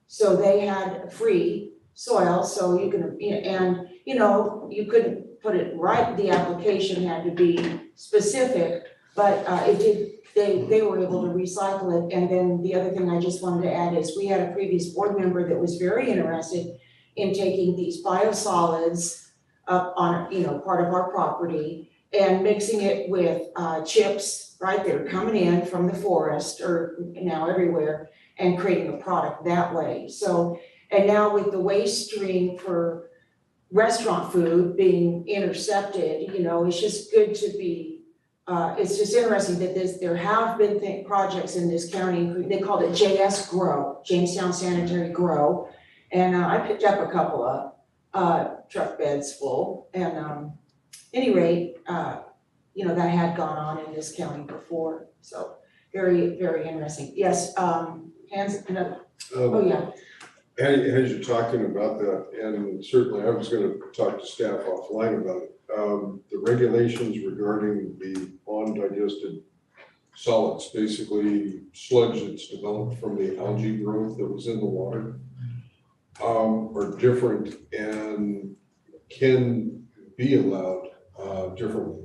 So they had free soil, so you can, and, you couldn't put it right, the application had to be specific, but they were able to recycle it. And then the other thing I just wanted to add is we had a previous board member that was very interested in taking these biosolids up on, part of our property and mixing it with chips, right? They're coming in from the forest or now everywhere and creating a product that way. So, and now with the waste stream for restaurant food being intercepted, it's just good to be, it's just interesting that there have been projects in this county, they called it JS Grow, Jamestown Sanitary Grow. And I picked up a couple of truck beds full. And any rate, that had gone on in this county before. So very, very interesting. Yes, hands, oh yeah. As you're talking about that, and certainly I was going to talk to staff offline about it, the regulations regarding the undigested solids, basically sludge that's developed from the algae growth that was in the water, are different and can be allowed differently.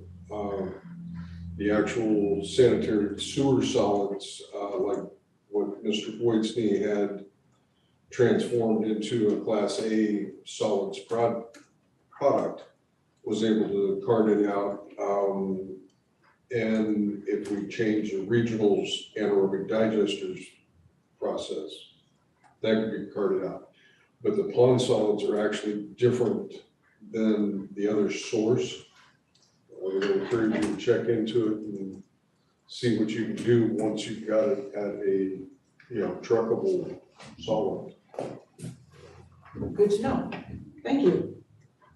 The actual sanitary sewer solids, like what Mr. Boydsney had transformed into a Class A solids product, was able to cart it out. And if we change the regional's anaerobic digesters process, that could be carted out. But the pond solids are actually different than the other source. I would encourage you to check into it and see what you can do once you've got it at a, truckable solid. Good to know. Thank you.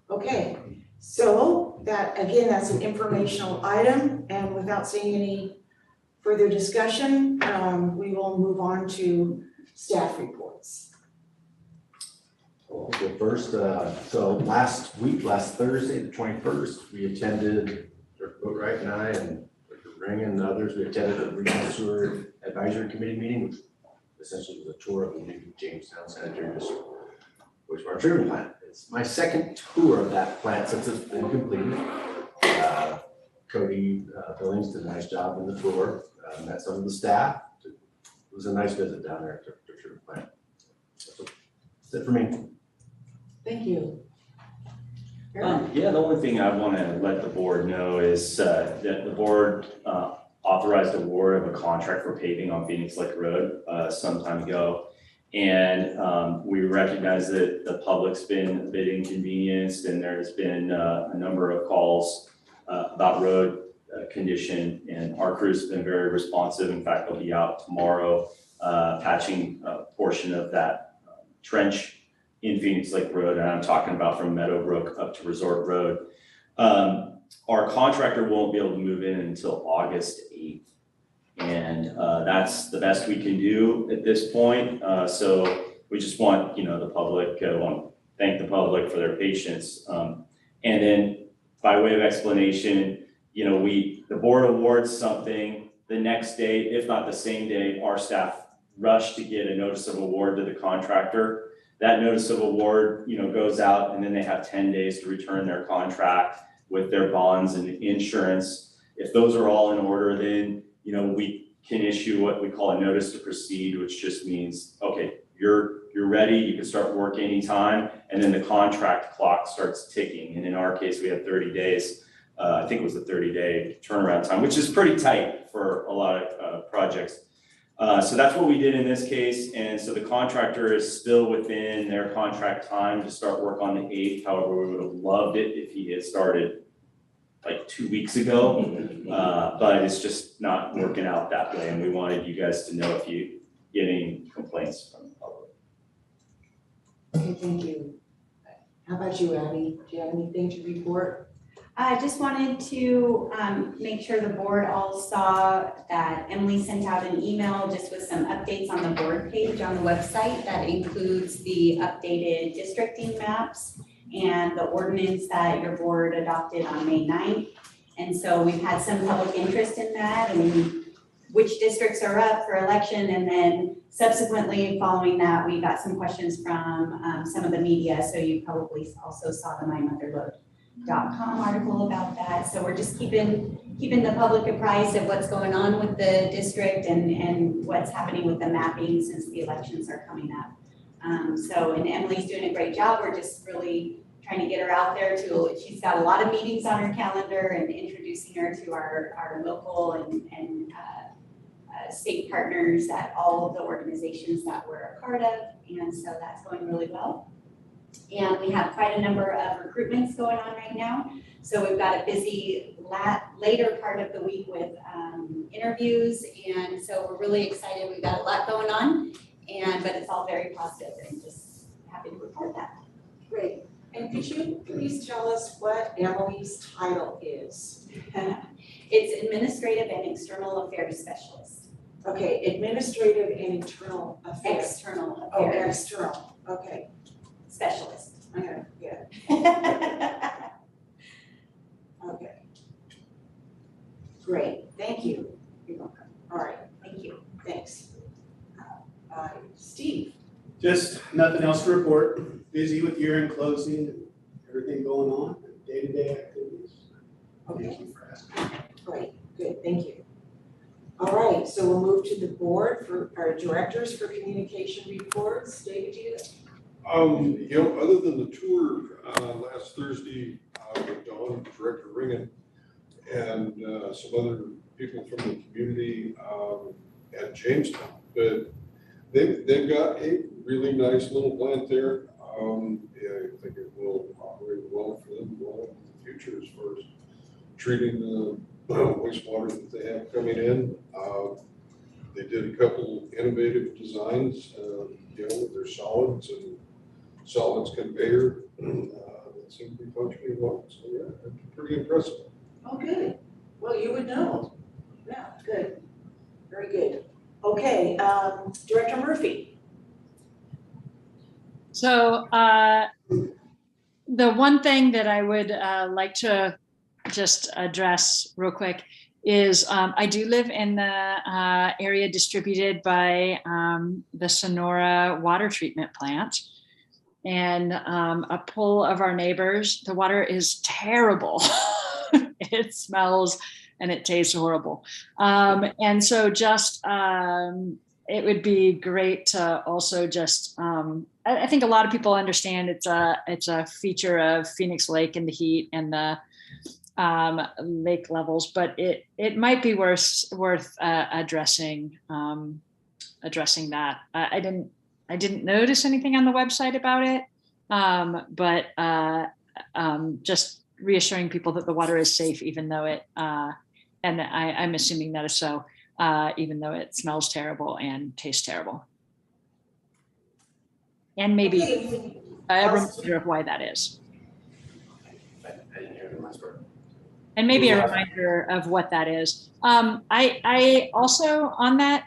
Okay, so that's an informational item, and without seeing any further discussion, we will move on to staff reports. Well, first, so last Thursday, the 21st, we attended, Boatwright and I and Dr. Ring and others, we attended the Regional Sewer Advisory Committee meeting, which essentially was a tour of the new Jamestown Sanitary District wastewater treatment plant. It's my second tour of that plant since it's been completed. Cody Billings did a nice job in the tour, met some of the staff. It was a nice visit down there at the treatment plant. That's it for me. Thank you. The only thing I want to let the board know is that the board authorized award of a contract for paving on Phoenix Lake Road some time ago. And we recognize that the public's been a bit inconvenienced, and there's been a number of calls about road condition, and our crew's been very responsive. In fact, they'll be out tomorrow patching a portion of that trench in Phoenix Lake Road, and I'm talking about from Meadowbrook up to Resort Road. Our contractor won't be able to move in until August 8th. And that's the best we can do at this point. So we just want, the public, want to thank the public for their patience. And then by way of explanation, the board awards something the next day, if not the same day, our staff rush to get a notice of award to the contractor. That notice of award, goes out, and then they have 10 days to return their contract with their bonds and insurance. If those are all in order, then, we can issue what we call a notice to proceed, which just means, okay, you're ready, you can start work anytime, and then the contract clock starts ticking. And in our case, we have 30 days I think it was a 30-day turnaround time, which is pretty tight for a lot of projects. So that's what we did in this case. And so the contractor is still within their contract time to start work on the 8th. However, we would have loved it if he had started like 2 weeks ago. But it's just not working out that way. And we wanted you guys to know if you get any complaints from the public. Okay, thank you. How about you, Abby? Do you have anything to report? I just wanted to make sure the board all saw that Emily sent out an email just with some updates on the board page on the website that includes the updated districting maps and the ordinance that your board adopted on May 9th. And so we've had some public interest in that and which districts are up for election. And then subsequently following that, we got some questions from some of the media. So you probably also saw the MyMotherLode.com article about that. So we're just keeping the public apprised of what's going on with the district and what's happening with the mapping since the elections are coming up. And Emily's doing a great job. We're just really trying to get her out there she's got a lot of meetings on her calendar and introducing her to our local and state partners at all of the organizations that we're a part of. And so that's going really well. And we have quite a number of recruitments going on right now. So we've got a busy later part of the week with interviews. And so we're really excited. We've got a lot going on, but it's all very positive and just happy to report that. Great. And could you please tell us what Emily's title is? It's Administrative and External Affairs Specialist. Okay, Administrative and Internal Affairs. External Oh, Affairs external, okay. Specialist. Okay, yeah, okay. Great, thank you. You're welcome. All right, Thank you. thanks. Steve? Just nothing else to report. Busy with year-end closing, and everything going on, day-to-day activities. Okay, Thank you for asking. great, good, thank you. All right, so we'll move to the board for our directors for communication reports. David, do you? Other than the tour, last Thursday, with Dawn, Director Ringen, and, some other people from the community, at Jamestown, but they've got a really nice little plant there. I think it will operate well for them well in the future as far as treating the wastewater that they have coming in. They did a couple innovative designs, with their solids and solids conveyor. That seemed to be functioning well. So yeah, pretty impressive. Oh, good. Well, you would know. Yeah, good. Very good. Okay, Director Murphy. So the one thing that I would like to just address real quick is I do live in the area distributed by the Sonora water treatment plant. And a pull of our neighbors, the water is terrible. It smells and it tastes horrible. And so just, it would be great to also just, I think a lot of people understand it's a feature of Phoenix Lake and the heat and the lake levels, but it might be worth addressing that. I didn't notice anything on the website about it, but just reassuring people that the water is safe, even though it, and I'm assuming that is so, even though it smells terrible and tastes terrible. And maybe a reminder of why that is. I didn't hear the last part. And maybe a reminder of what that is. I also on that,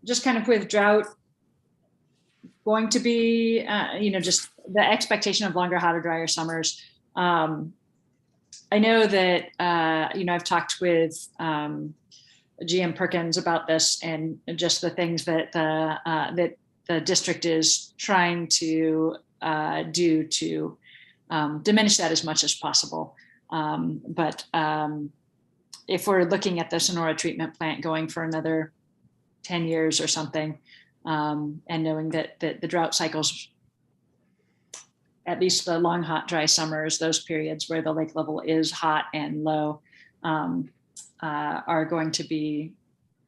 just kind of with drought going to be, just the expectation of longer, hotter, drier summers. I know that, I've talked with GM Perkins about this and just the things that the district is trying to do to diminish that as much as possible. But if we're looking at the Sonora treatment plant going for another 10 years or something, and knowing that the drought cycles at least the long, hot, dry summers, those periods where the lake level is hot and low, are going to be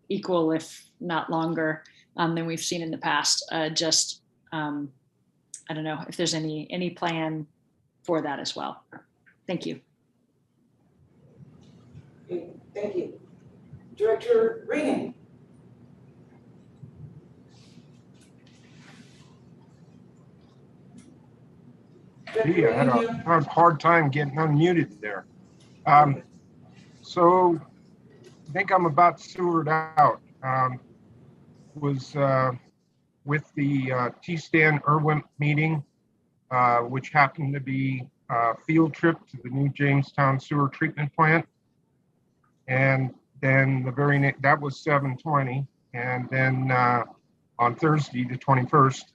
equal, if not longer, than we've seen in the past. I don't know if there's any plan for that as well. Thank you. Okay, thank you. Director Regan. Gee, I had a hard time getting unmuted there. So I think I'm about sewered out. Was with the T-Stan Irwin meeting, which happened to be a field trip to the new Jamestown sewer treatment plant. And then the very next, that was 7:20. And then on Thursday, the 21st,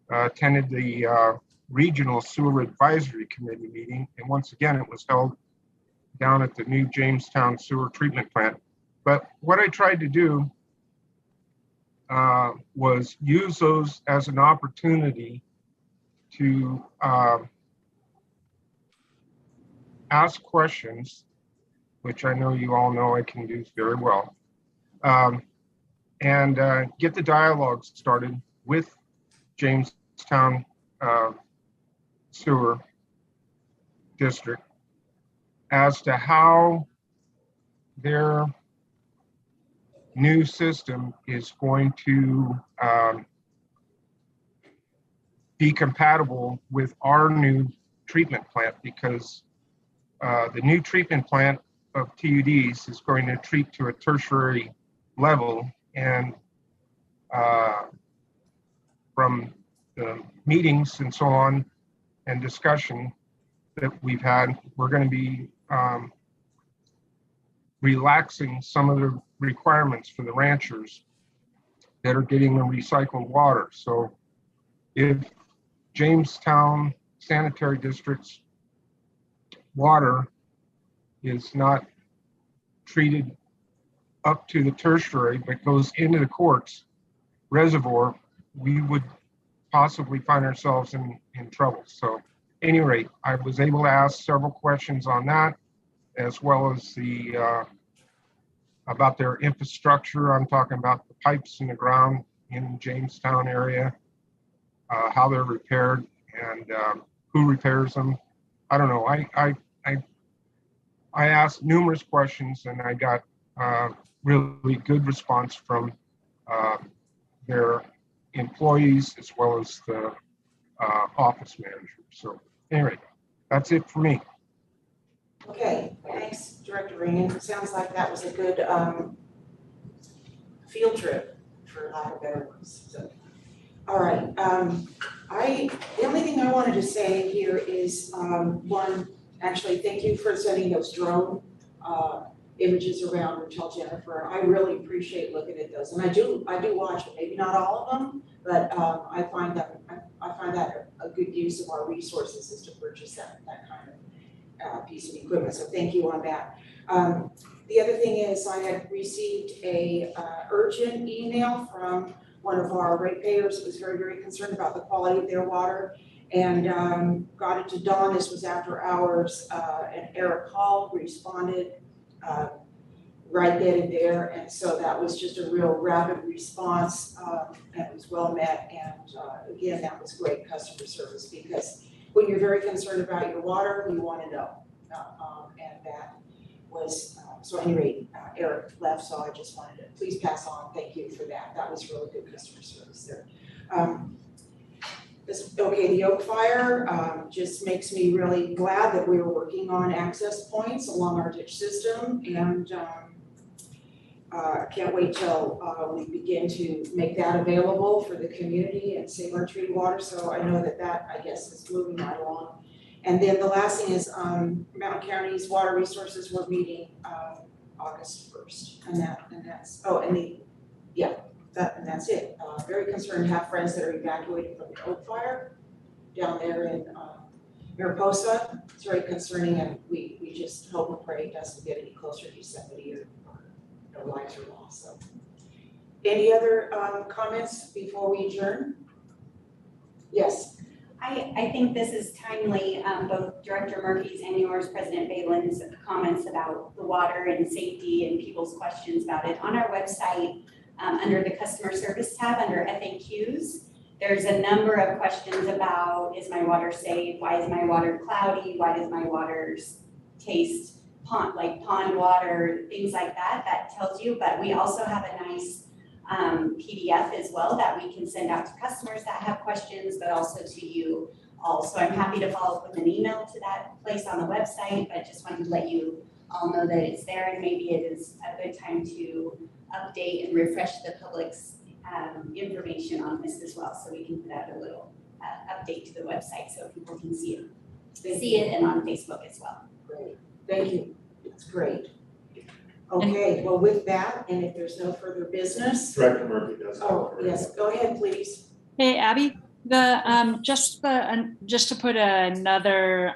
attended the Regional Sewer Advisory Committee meeting. And once again, it was held down at the new Jamestown sewer treatment plant. But what I tried to do was use those as an opportunity to ask questions, which I know you all know I can do very well, and get the dialogue started with Jamestown Sewer District as to how their new system is going to be compatible with our new treatment plant, because the new treatment plant of TUDs is going to treat to a tertiary level. And from the meetings and so on and discussion that we've had, we're going to be relaxing some of the requirements for the ranchers that are getting the recycled water. So if Jamestown Sanitary District's water is not treated up to the tertiary but goes into the quartz reservoir, we would possibly find ourselves in trouble. So at any rate, I was able to ask several questions on that, as well as the about their infrastructure. I'm talking about the pipes in the ground in Jamestown area, how they're repaired, and who repairs them. I don't know. I asked numerous questions, and I got really good response from their employees as well as the office manager. So anyway, that's it for me. Okay, thanks, Director Regan. Sounds like that was a good field trip, for lack of better words. So, all right, the only thing I wanted to say here is one, actually, thank you for sending those drone images around and tell Jennifer. I really appreciate looking at those, and I do watch them. Maybe not all of them, but I find that a good use of our resources is to purchase that kind of piece of equipment. So thank you on that. The other thing is I had received a urgent email from one of our ratepayers who was very, very concerned about the quality of their water, and got it to Dawn. This was after hours, and Eric Hall responded right then and there, and so that was just a real rapid response, and it was well met, and again, that was great customer service, because when you're very concerned about your water, you want to know, and that was, so at any rate, Eric left, so I just wanted to please pass on, thank you for that. That was really good customer service there. The Oak Fire just makes me really glad that we were working on access points along our ditch system, and can't wait till we begin to make that available for the community and save our treated water. So I know that I guess is moving right along. And then the last thing is Mountain County's water resources were meeting August 1st, and that's that's it. Very concerned to have friends that are evacuated from the Oak Fire down there in Mariposa. It's very concerning, and we just hope and pray it doesn't get any closer to Yosemite or no lives are lost. So, any other comments before we adjourn? Yes. I think this is timely, both Director Murphy's and yours, President Balin's comments about the water and safety and people's questions about it. On our website, under the customer service tab, under FAQs, there's a number of questions about, is my water safe? Why is my water cloudy? Why does my water taste pond water, things like that, that tells you. But we also have a nice PDF as well that we can send out to customers that have questions, but also to you all. So I'm happy to follow up with an email to that place on the website, but just wanted to let you all know that it's there, and maybe it is a good time to update and refresh the public's information on this as well. So we can put out a little update to the website so people can see it and on Facebook as well. Great, thank you, that's great. Okay, well, with that, and if there's no further business. Director Murphy does. Oh, yes, go ahead, please. Hey, Abby, just to put another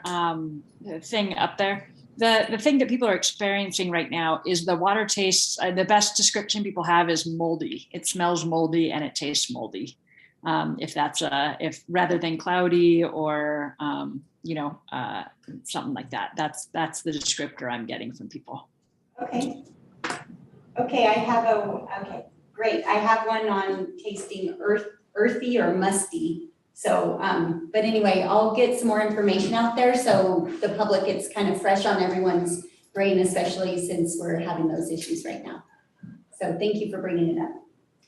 thing up there, the thing that people are experiencing right now is the water tastes, the best description people have is moldy. It smells moldy and it tastes moldy. If rather than cloudy or, something like that, that's the descriptor I'm getting from people. Okay, great. I have one on tasting earthy or musty. So, but anyway, I'll get some more information out there so the public gets kind of fresh on everyone's brain, especially since we're having those issues right now. So thank you for bringing it up.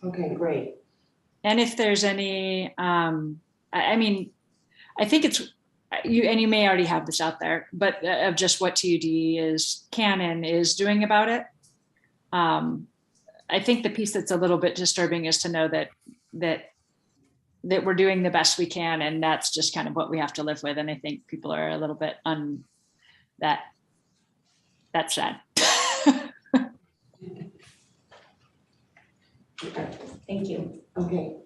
Okay, great. And if there's any, I think it's, you may already have this out there, but of just what TUD Canon is doing about it. I think the piece that's a little bit disturbing is to know that we're doing the best we can, and that's just kind of what we have to live with. And I think people are a little bit that's sad. Thank you. Okay.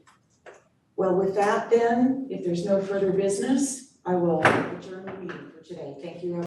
Well, with that then, if there's no further business, I will adjourn the meeting for today. Thank you.